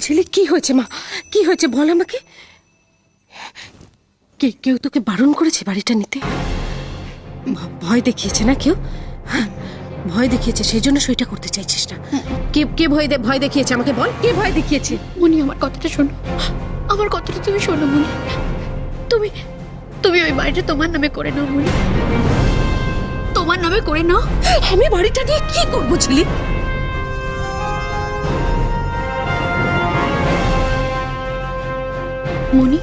ছেলে কি হয়েছে মা? কি হয়েছে বল আমাকে। কেউ তোকে বারণ করেছে বাড়িটা নিতে? ভয় দেখিয়েছে না কেউ? হ্যাঁ, ভয় দেখিয়েছে, সেই জন্য সইটা করতে চাইছিস না? কে ভয় দেখিয়েছে আমাকে বল, কে ভয় দেখিয়েছে? মনি, আমার কথাটা শোনো, আমার কথাটা তুমি শোনো মনি। তুমি তুমি ওই বাড়িটা তোমার নামে করে নাও মনি, তোমার নামে করে নাও। আমি বাড়িটা নিয়ে কি করবো ছেলে? মনি,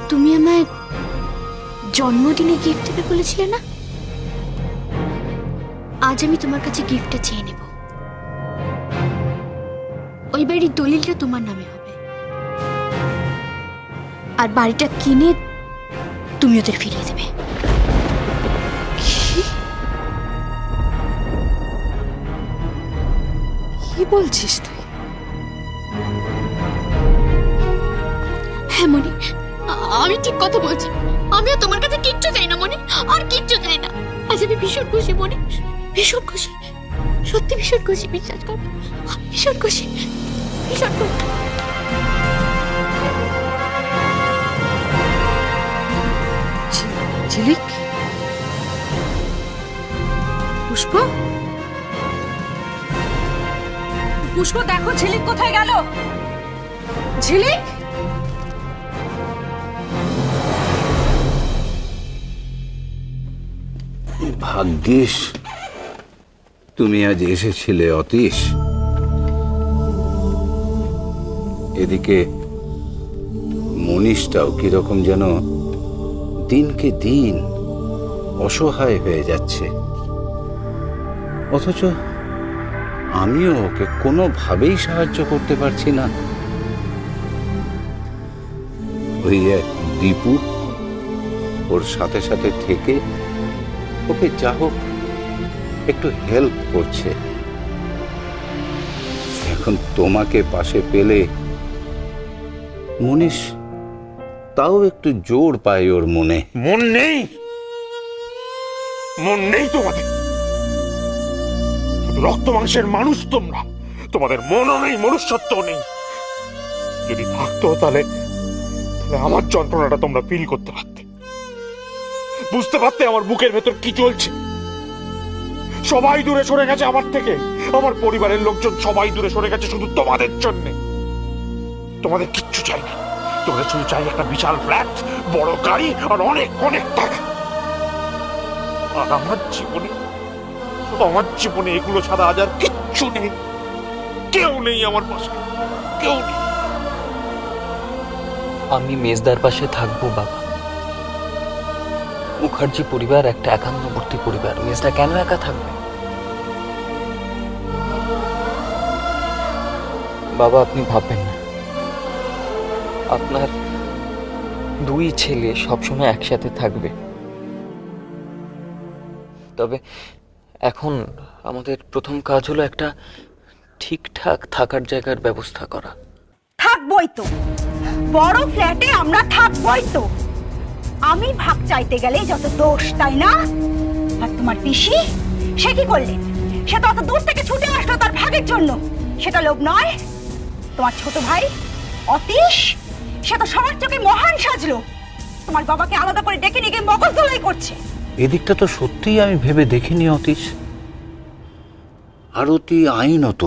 তুমি আমায় জন্মদিনে গিফট দেবে বলেছিলে না? আজ আমি তোমার কাছে গিফটটা চেয়ে নেব। ওই বাড়ির দলিলটা তোমার নামে হবে, আর বাড়িটা কিনে তুমি ওদের ফিরিয়ে দেবে। কি বলছিস তুই? হ্যাঁ মনি, আমি ঠিক কথা বলছি। আমিও তোমার কাছে কিচ্ছু চাই না মনি, আর কিচ্ছু চাই না। আজ আমি ভীষণ খুশি মনি, ভীষণ খুশি, সত্যি ভীষণ খুশি, বিশ্বাস করো। আমি ভীষণ খুশি, ভীষণ খুশি। ঝিলিক, পুষ্প, পুষ্প দেখো ঝিলিক কোথায় গেল? ঝিলিক, ভাগ্যিস তুমি আজ এসেছিলে অতীশ। এদিকে মনীষটাও কিরকম যেন দিনকে দিন অসহায় হয়ে যাচ্ছে, অথচ আমিও ওকে কোনোভাবেই সাহায্য করতে পারছি না। ওই এক দীপু ওর সাথে সাথে থেকে ওকে যা হোক একটু হেল্প করছে। এখন তোমাকে পাশে পেলে মনীষ তাও একটু জোর পায় ওর মনে। মন নেই, মন নেই তোমাদের। রক্ত মাংসের মানুষ তোমরা, তোমাদের মনও নেই, মনুষ্যত্ব নেই। যদি থাকতো তাহলে আমার যন্ত্রণাটা তোমরা ফিল করতে পারতে, বুঝতে পারতে আমার বুকের ভেতর কি চলছে। সবাই দূরে সরে গেছে আমার থেকে, আমার পরিবারের লোকজন সবাই দূরে সরে গেছে শুধু তোমাদের জন্য। তোমাদের কিচ্ছু চাই না, তোমাদের শুধু চাই একটা বিশাল ফ্ল্যাট, বড় গাড়ি আর অনেক অনেক টাকা। আর আমার জীবনে এগুলো ছাড়া আজ আর কিচ্ছু নেই। কেউ নেই আমার পাশে, কেউ নেই। আমি মেজদার পাশে থাকবো বাবা। মুখার্জি পরিবার একটা একান্নবর্তী পরিবার, মেজদা কেন একা থাকবে? বাবা আপনি ভাববেন না, আপনার দুই ছেলে সবসময় একসাথে থাকবে। তবে এখন আমাদের প্রথম কাজ হলো একটা ঠিকঠাক থাকার জায়গার ব্যবস্থা করা। থাকবই তো, বড় ফ্ল্যাটে আমরা থাকবই তো। আমি ভাগ চাইতে গেলেই যত দোষ, তাই না? আর তোমার পিসি, সে কি করলেন? সে তো অত দূর থেকে ছুটে আসলো তার ভাগের জন্য। সেটা লোভ নয়? তোমার ছোট ভাই অতীশ, সে তো সবার চোখে মহান সাজলো, তোমার বাবাকে আলাদা করে ডেকে নিয়ে মগজ ধোলাই করছে। এদিকটা তো সত্যিই আমি ভেবে দেখিনি অতীশ। আরতি আইনত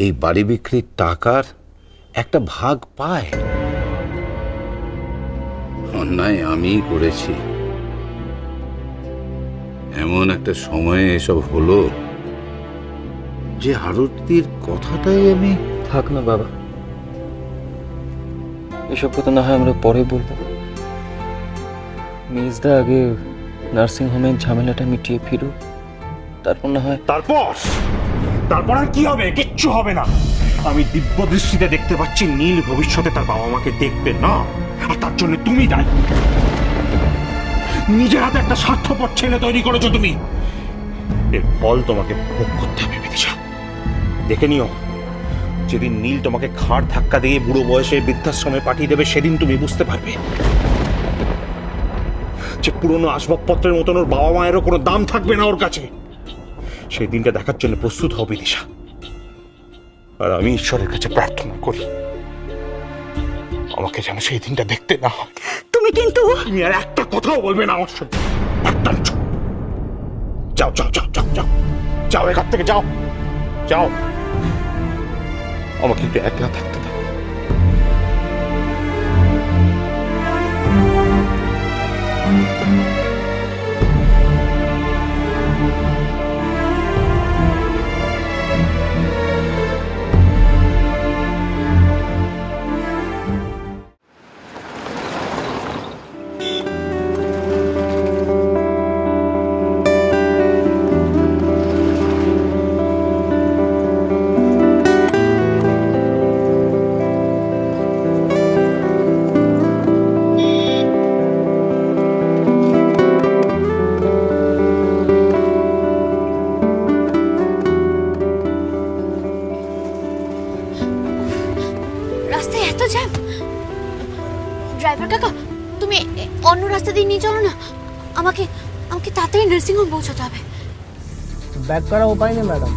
এই বাড়ি বিক্রির টাকার একটা ভাগ পায়। অন্যায় আমিই করেছি। এমন একটা সময়ে এসব হলো যে আরতির কথাটাই আমি। থাক না বাবা, এসব কথা না হয় আমরা পরে বলবো। মেজদা আগে নার্সিং হোমের ঝামেলাটা মিটিয়ে ফিরুক, তারপর না হয়। তারপর আর কি হবে? কিচ্ছু হবে না। আমি দিব্য দৃষ্টিতে দেখতে পাচ্ছি নীল ভবিষ্যতে তার বাবা মাকে দেখবে না, আর তার জন্য তুমি দায়ী। নিজের হাতে একটা স্বার্থপর ছেলে তৈরি করেছো তুমি। এর ফল তোমাকে ভোগ করতে হবে বিদিশা। দেখে নিও, যেদিন নীল তোমাকে ঘাড় ধাক্কা দিয়ে বুড়ো বয়সে বৃদ্ধাশ্রমে পাঠিয়ে দেবে, সেদিন তুমি বুঝতে পারবে যে পুরনো আসবাবপত্রের মতন ওর বাবা মায়েরও কোনো দাম থাকবে না ওর কাছে। সেই দিনটা দেখার জন্য প্রস্তুত হও বিদিশা। আর আমি ঈশ্বরের কাছে প্রার্থনা করি আমাকে যেন সেই দিনটা দেখতে না হয়। তুমি কিন্তু তুমি আর একটা কথাও বলবে না আমার সঙ্গে, একদম চুপ। যাও যাও যাও যাও যাও যাও, এখান থেকে যাও যাও, আমাকে একটু একলা থাকতে দাও। রাস্তায় এত জ্যাম। ড্রাইভার কাকা, তুমি অন্য রাস্তা দিয়ে নিয়ে চলো না, আমাকে আমাকে তাড়াতাড়ি নার্সিং হোম পৌঁছাতে হবে। ব্যাক করা উপায় নেই ম্যাডাম।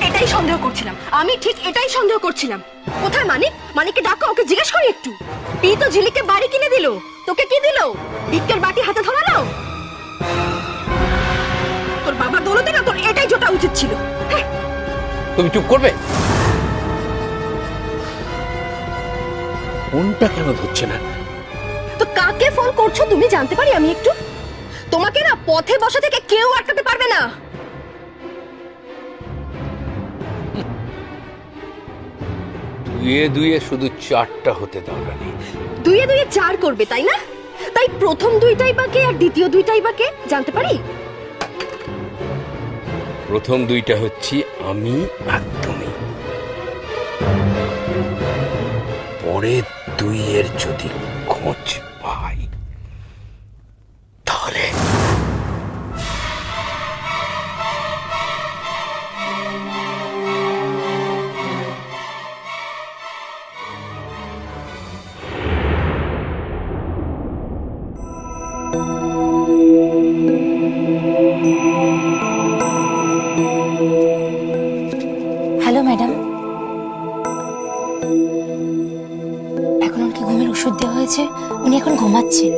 এটাই সন্দেহ করছিলাম, আমি ঠিক এটাই সন্দেহ করছিলাম। কোথায় মানিক? মানিককে ডাকো, ওকে জিজ্ঞেস করি একটু। এই তো ঝিলিককে বাড়ি কিনে দিল, তোকে কি দিল? ভিক্ষের বাটি হাতে ধরালো। তোর বাবার দৌলতে না তোর এটাই জোটা উচিত ছিল। হ্যাঁ, তুমি চুপ করবে? ফোনটা কেন ধরছে না? তো কাকে ফোন করছো তুমি জানতে পারি আমি একটু? তোমাকে না পথে বসা থেকে কেউ আটকাতে পারবে না। দুয়ে দুয়ে শুধু 4টা হতে দাও রানী। দুয়ে দুয়ে 4 করবে তাই না? তাই প্রথম 2টাই বা কে আর দ্বিতীয় 2টাই বা কে জানতে পারি? প্রথম 2টা হচ্ছে আমি আর তুমি, পরের 2 যদি খোঁজ পাই তাহলে হ্যালো ম্যাডাম, এখন ওনাকে ঘুমের ওষুধ দেওয়া হয়েছে, উনি এখন ঘুমাচ্ছেন।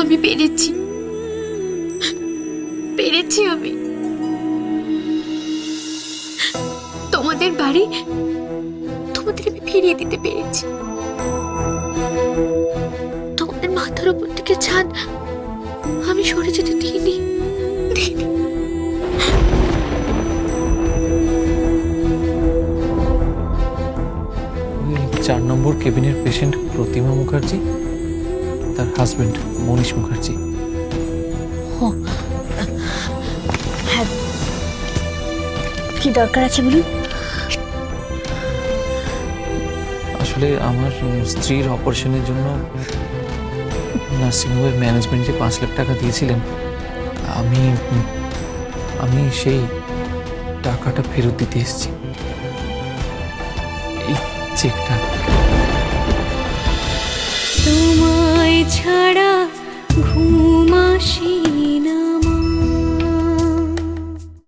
আমি পেরেছি, পেরেছি আমি। তোমাদের বাড়ি তোমাদের আমি ফিরিয়ে দিতে পেরেছি। তোমাদের মাথার উপর থেকে ছাদ আমি সরে যেতে দিইনি। 4 নম্বর কেবিনের পেশেন্ট প্রতিমা মুখার্জি, তার হাজবেন্ড মনীষ মুখার্জি। হ্যাঁ, কি দরকার আছে বলুন? আসলে আমার স্ত্রীর অপারেশনের জন্য নার্সিংহোমের ম্যানেজমেন্ট যে 5 লাখ টাকা দিয়েছিলেন, আমি সেই টাকাটা ফেরত দিতে এসেছি। এই চেকটা ছাড়া